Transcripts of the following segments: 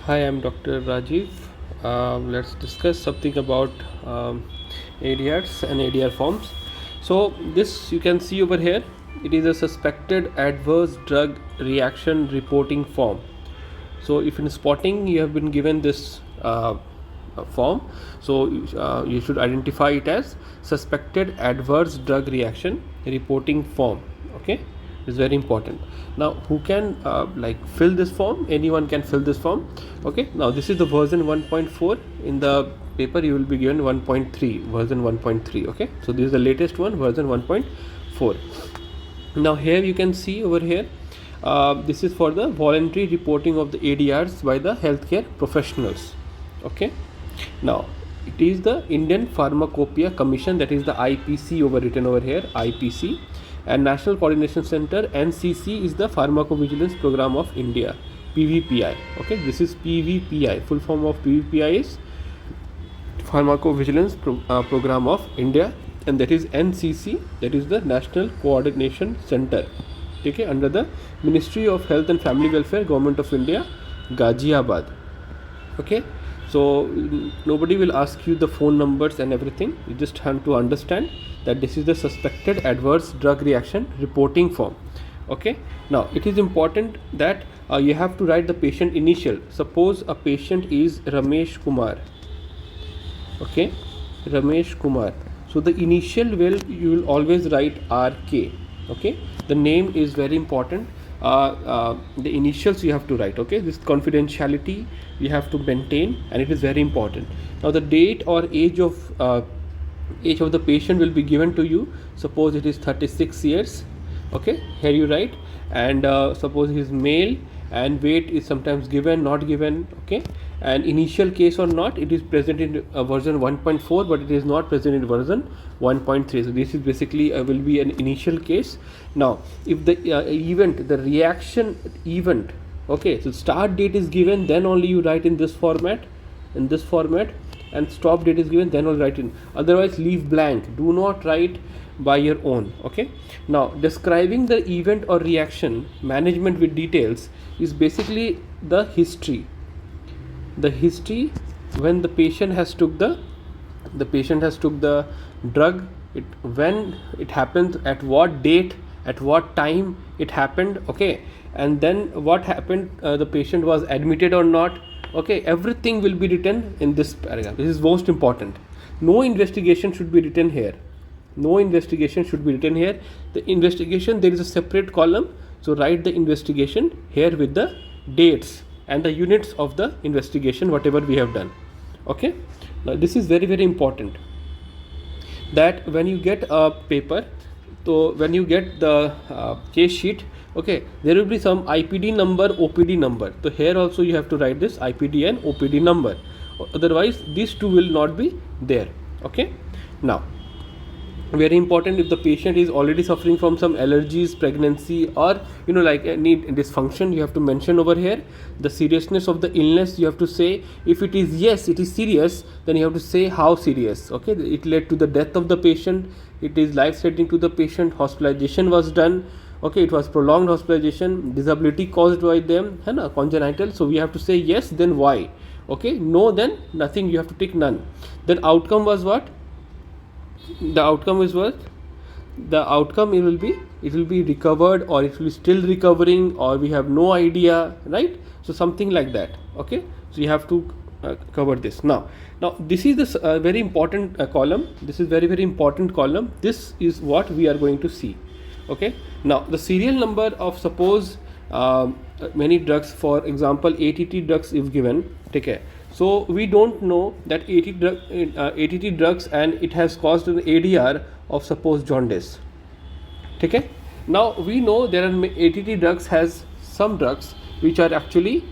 Hi, I'm Dr. Rajiv. Let's discuss something about ADRs and ADR forms. So, this you can see over here. It is a suspected adverse drug reaction reporting form. So, if in spotting you have been given this form, so you should identify it as suspected adverse drug reaction reporting form. Okay, it's very important. Now, who can fill this form? Anyone can fill this form. Okay, now this is the version 1.4. In the paper you will be given 1.3, version 1.3. Okay, so this is the latest one, version 1.4. Now here you can see over here, this is for the voluntary reporting of the ADRs by the healthcare professionals. Okay, now it is the Indian Pharmacopoeia Commission, that is the IPC written over here, IPC, and National Coordination Center, NCC, is the Pharmacovigilance Program of India, PVPI. Okay, this is PVPI. Full form of PVPI is Pharmacovigilance Program of India, and that is NCC, that is the National Coordination Center. Okay, under the Ministry of Health and Family Welfare, Government of India, Ghaziabad. Okay, so nobody will ask you the phone numbers and everything. You just have to understand that this is the suspected adverse drug reaction reporting form. Okay, now it is important that you have to write the patient initial. Suppose a patient is Ramesh Kumar. Okay, Ramesh Kumar. So the initial you will always write RK. Okay, the name is very important. The initials you have to write. Okay, this confidentiality you have to maintain, and it is very important. Now the date or age of the patient will be given to you. Suppose it is 36 years. Okay, here you write, and suppose he is male, and weight is sometimes given, not given. Okay, and initial case or not, it is present in version 1.4, but it is not present in version 1.3. So this is basically will be an initial case. Now if the the reaction event, okay, so start date is given, then only you write in this format, and stop date is given, then only write in. Otherwise leave blank, do not write by your own. Okay, now describing the event or reaction management with details is basically the history when the patient has took the drug, when it happened, at what date, at what time it happened. Okay, and then what happened, the patient was admitted or not. Okay, everything will be written in this paragraph. This is most important. No investigation should be written here. The investigation, there is a separate column, so write the investigation here with the dates and the units of the investigation, whatever we have done. Okay, now this is very, very important, that when you get a paper, so when you get the case sheet, okay, there will be some IPD number, OPD number. So here also you have to write this IPD and OPD number, otherwise these two will not be there. Okay, now very important, if the patient is already suffering from some allergies, pregnancy, or like any dysfunction, you have to mention over here the seriousness of the illness. You have to say, if it is yes, it is serious, then you have to say how serious. Okay, it led to the death of the patient, it is life threatening to the patient, hospitalization was done. Okay, it was prolonged hospitalization, disability caused by them, congenital. So we have to say yes, then why. Okay, no, then nothing, you have to take none. Then outcome was what? The outcome is what? The outcome, it will be recovered, or it will be still recovering, or we have no idea, right? So something like that. Okay, so you have to cover this. Now this is this very important column. This is very, very important column. This is what we are going to see. Okay, now the serial number of, suppose many drugs, for example ATT drugs if given. Take care. So we don't know that ATT drugs, and it has caused an ADR of, suppose, jaundice. Okay, now we know there are ATT drugs has some drugs which are actually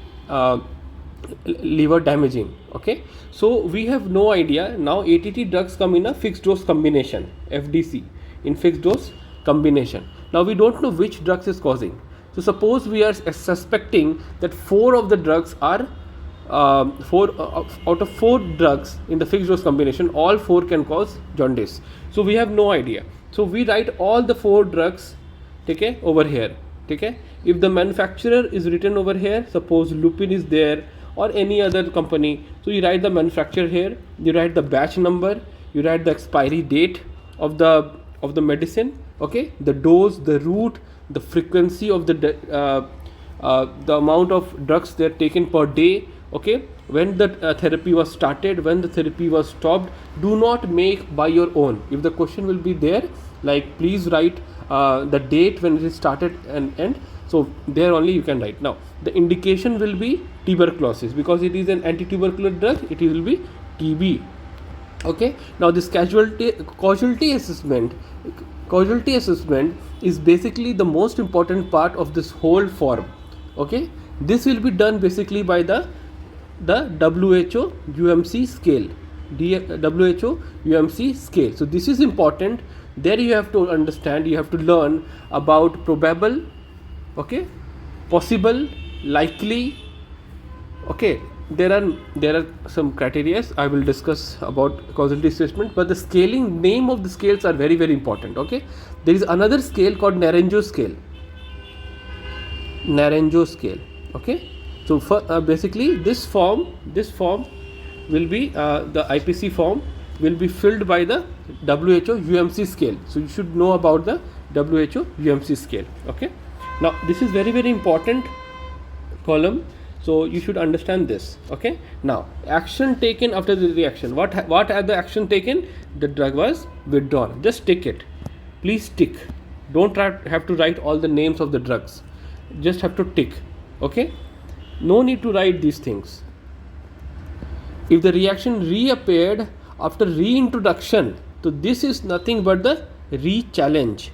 liver damaging. Okay, so we have no idea. Now ATT drugs come in a fixed dose combination, FDC, in fixed dose combination. Now we don't know which drugs is causing. So suppose we are suspecting that 4 of the drugs are 4 out of 4 drugs in the fixed dose combination, all 4 can cause jaundice. So we have no idea. So we write all the 4 drugs, okay, over here. Okay, if the manufacturer is written over here, suppose lupin is there, or any other company. So you write the manufacturer here, you write the batch number, you write the expiry date of the medicine, okay, the dose, the route, the frequency of the amount of drugs they are taken per day, okay, when the therapy was started, when the therapy was stopped. Do not make by your own. If the question will be there, like please write the date when it is started and end, so there only you can write. Now the indication will be tuberculosis, because it is an anti-tubercular drug, it will be TB. Okay, now this causality assessment is basically the most important part of this whole form. Okay, this will be done basically by the WHO UMC scale, WHO UMC scale. So this is important. There you have to understand, you have to learn about probable, okay, possible, likely. Okay, there are some criteria I will discuss about causality assessment, but the scaling, name of the scales are very, very important. Okay, there is another scale called Naranjo scale. Okay, so for, basically this form will be the IPC form will be filled by the WHO UMC scale. So you should know about the WHO UMC scale. Okay, now this is very, very important column, so you should understand this. Okay, now action taken after the reaction. What are the action taken? The drug was withdrawn. Just tick it, please tick. Don't have to write all the names of the drugs, just have to tick. Okay, no need to write these things. If the reaction reappeared after reintroduction, so this is nothing but the re-challenge.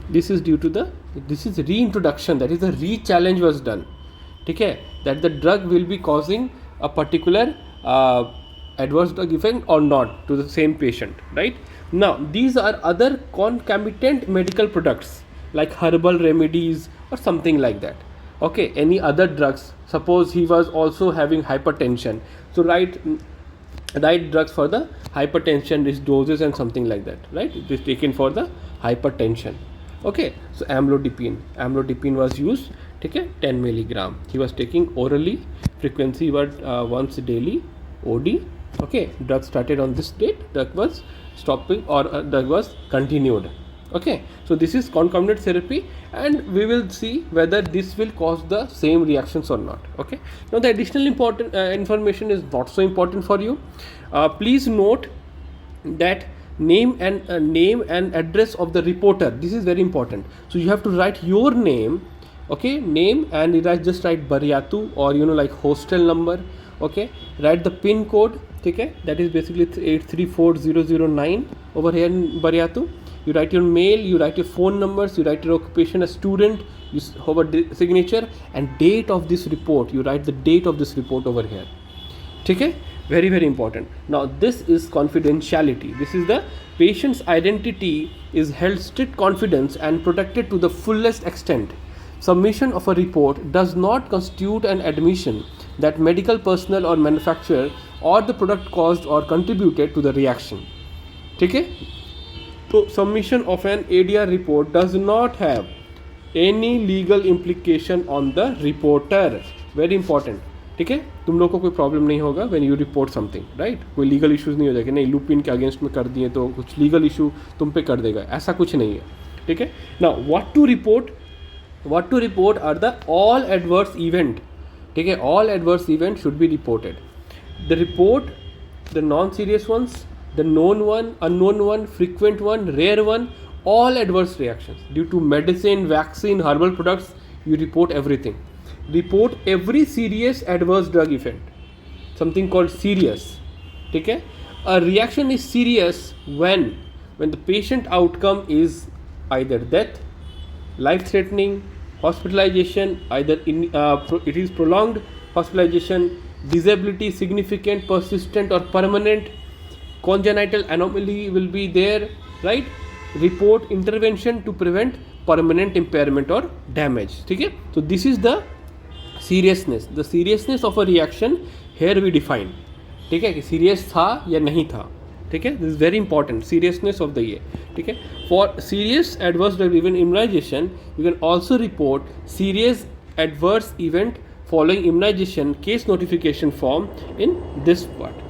This is reintroduction, that is the re-challenge was done. Okay, that the drug will be causing a particular adverse drug effect or not to the same patient, right? Now these are other concomitant medical products like herbal remedies or something like that. Okay, any other drugs, suppose he was also having hypertension, so write drugs for the hypertension, its doses and something like that, right? It is taken for the hypertension. Okay, so amlodipine was used, okay, 10 milligram. He was taking orally, frequency was once daily, OD. Okay, drug started on this date, drug was stopping or drug was continued. Okay, so this is concomitant therapy, and we will see whether this will cause the same reactions or not. Okay, now the additional important information is not so important for you. Please note that name and address of the reporter. This is very important. So you have to write your name, okay, name, and just write Baryatu or like hostel number. Okay, write the pin code. Okay, that is basically 834009 over here in Baryatu. You write your mail, you write your phone numbers, you write your occupation as student, you hover signature, and date of this report. You write the date of this report over here. Okay, very, very important. Now this is confidentiality. This is the patient's identity is held strict confidence and protected to the fullest extent. Submission of a report does not constitute an admission that medical personnel or manufacturer or the product caused or contributed to the reaction. Okay, so submission of an ADR report does not have any legal implication on the reporter. Very important. ठीक है, तुम लोग को कोई problem नहीं होगा when you report something, right? कोई legal issues नहीं हो जाएगा, नहीं लुपिन के अगेंस्ट में कर दिए तो कुछ लीगल इशू तुम पे कर देगा, ऐसा कुछ नहीं है. ठीक है, now what to report are the all adverse event. ठीक है, all adverse event should be reported. The report the non serious ones, the known one, unknown one, frequent one, rare one, all adverse reactions due to medicine, vaccine, herbal products. You report everything. Report every serious adverse drug effect, something called serious. Okay, a reaction is serious when the patient outcome is either death, life threatening, hospitalization, either it is prolonged hospitalization, disability significant, persistent or permanent, congenital anomaly will be there, right? Report intervention to prevent permanent impairment or damage. Okay, so this is the seriousness of a reaction. Here we define, ठीक है, कि serious था या नहीं था. ठीक है, this is very important, seriousness of the year. ठीक है, for serious adverse drug event immunization you can also report serious adverse event following immunization case notification form in this part.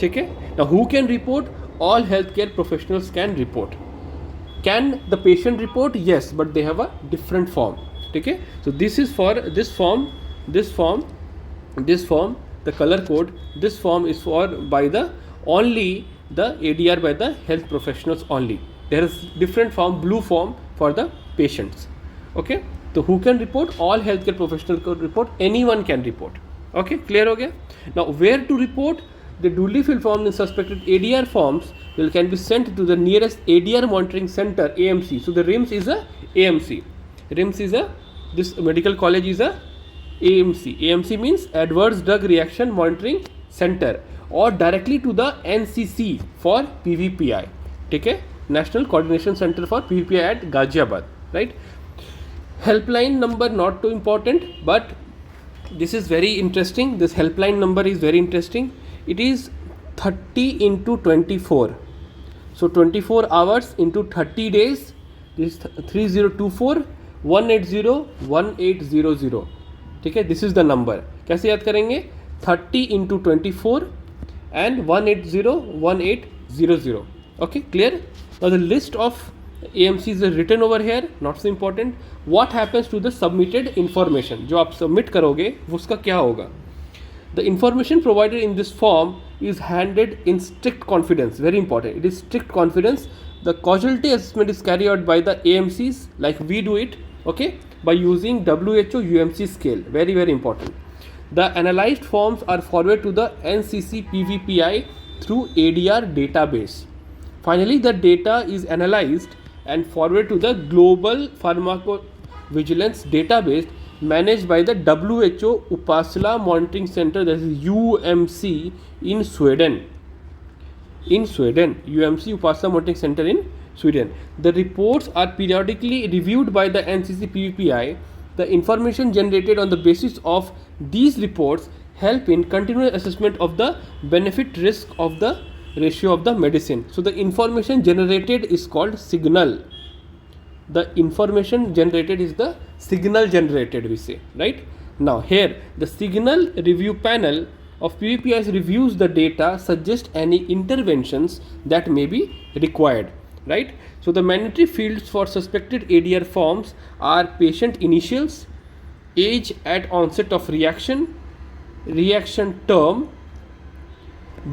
ठीक है. Now who can report? All healthcare professionals can report. Can the patient report? Yes, but they have a different form. ठीक है. So this is for this form, the color code. This form is for by the only the ADR by the health professionals only. There is different form, blue form for the patients. Okay. So who can report? All healthcare professionals can report. Anyone can report. Okay, clear हो गया. Now where to report? The duly filled form in suspected ADR forms can be sent to the nearest ADR monitoring center, AMC. So the RIMS is a AMC. RIMS is a, this medical college is a AMC. AMC means Adverse Drug Reaction Monitoring Center, or directly to the NCC for PVPI. ठीक है, National Coordination Center for PVPI at Ghaziabad, right? Helpline number not too important, but this is very interesting. This helpline number is very interesting. It is 30 into 24. So 24 hours into 30 days. This is 3024 180 1800. ठीक है, this is the number. कैसे याद करेंगे? 30 into 24 and 180 1800. Okay, clear? Now the list of AMCs is written over here, not so important. What happens to the submitted information? जो आप submit करोगे उसका क्या होगा? The information provided in this form is handled in strict confidence. Very important. It is strict confidence. The causality assessment is carried out by the AMCs, like we do it, okay, by using WHO UMC scale. Very, very important. The analyzed forms are forwarded to the NCC PVPI through ADR database. Finally, the data is analyzed and forwarded to the Global Pharmacovigilance Database managed by the WHO Uppsala Monitoring Center, that is UMC in Sweden. In Sweden, UMC Uppsala Monitoring Center in Sweden. The reports are periodically reviewed by the NCC PVPI. The information generated on the basis of these reports help in continuous assessment of the benefit risk of the ratio of the medicine. So the information generated is called signal. The information generated is the signal generated, we say, right? Now here the signal review panel of PVPIs reviews the data, suggest any interventions that may be required, right? So the mandatory fields for suspected ADR forms are patient initials, age at onset of reaction, reaction term,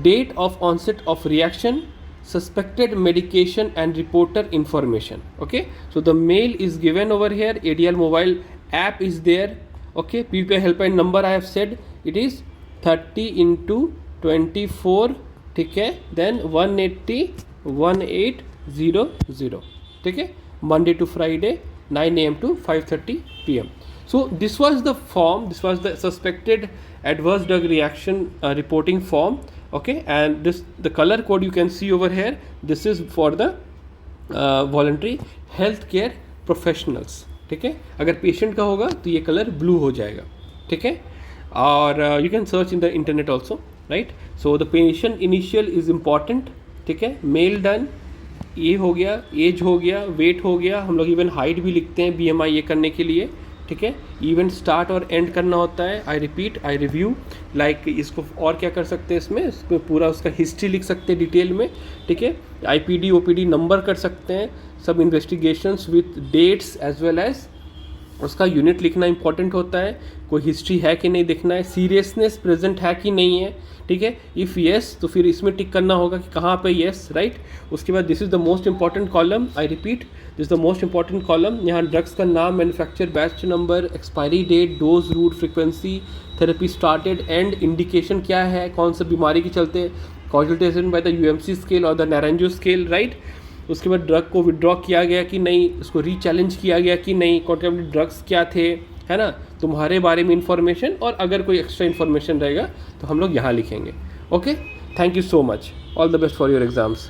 date of onset of reaction, suspected medication and reporter information. Okay, so the mail is given over here. ADR mobile app is there. Okay, PVPI helpline number I have said, it is 30 into 24. ठीक है, then 180 1800. ठीक है, Monday to Friday 9 AM to 5:30 PM. So this was the form. This was the suspected adverse drug reaction reporting form. Okay, and this the color code you can see over here. This is for the voluntary health care professionals. ठीक है, अगर patient का होगा तो ये colour blue हो जाएगा. ठीक है, और you can search in the internet also, right? So the patient initial is important. ठीक है, मेल डन, ये हो गया, एज हो गया, वेट हो गया. हम लोग इवन हाइट भी लिखते हैं BMI ये करने के लिए. ठीक है, इवेंट स्टार्ट और एंड करना होता है. I repeat, I review, like इसको और क्या कर सकते हैं इसमें पूरा उसका हिस्ट्री लिख सकते हैं डिटेल में. ठीक है, IPD OPD नंबर कर सकते हैं, सब investigations with dates as well as उसका यूनिट लिखना इंपॉर्टेंट होता है. कोई हिस्ट्री है कि नहीं देखना है, सीरियसनेस प्रेजेंट है कि नहीं है. ठीक है, इफ़ येस तो फिर इसमें टिक करना होगा कि कहाँ पे येस, राइट? उसके बाद this is the most important column. I repeat, this the most important column. यहाँ ड्रग्स का नाम, manufacture, batch number, expiry date, dose, route, frequency, therapy started, and indication क्या है, कौन सा बीमारी के चलते, causality assessment by the UMC scale और द नारंजो स्केल, राइट? उसके बाद ड्रग को विड्रॉ किया गया कि नहीं, उसको रीचैलेंज किया गया कि नहीं, कॉन्ट्राबेटिव ड्रग्स क्या थे, है ना, तुम्हारे बारे में इन्फॉर्मेशन, और अगर कोई एक्स्ट्रा इन्फॉर्मेशन रहेगा तो हम लोग यहाँ लिखेंगे. Okay, thank you so much. All the best for your exams.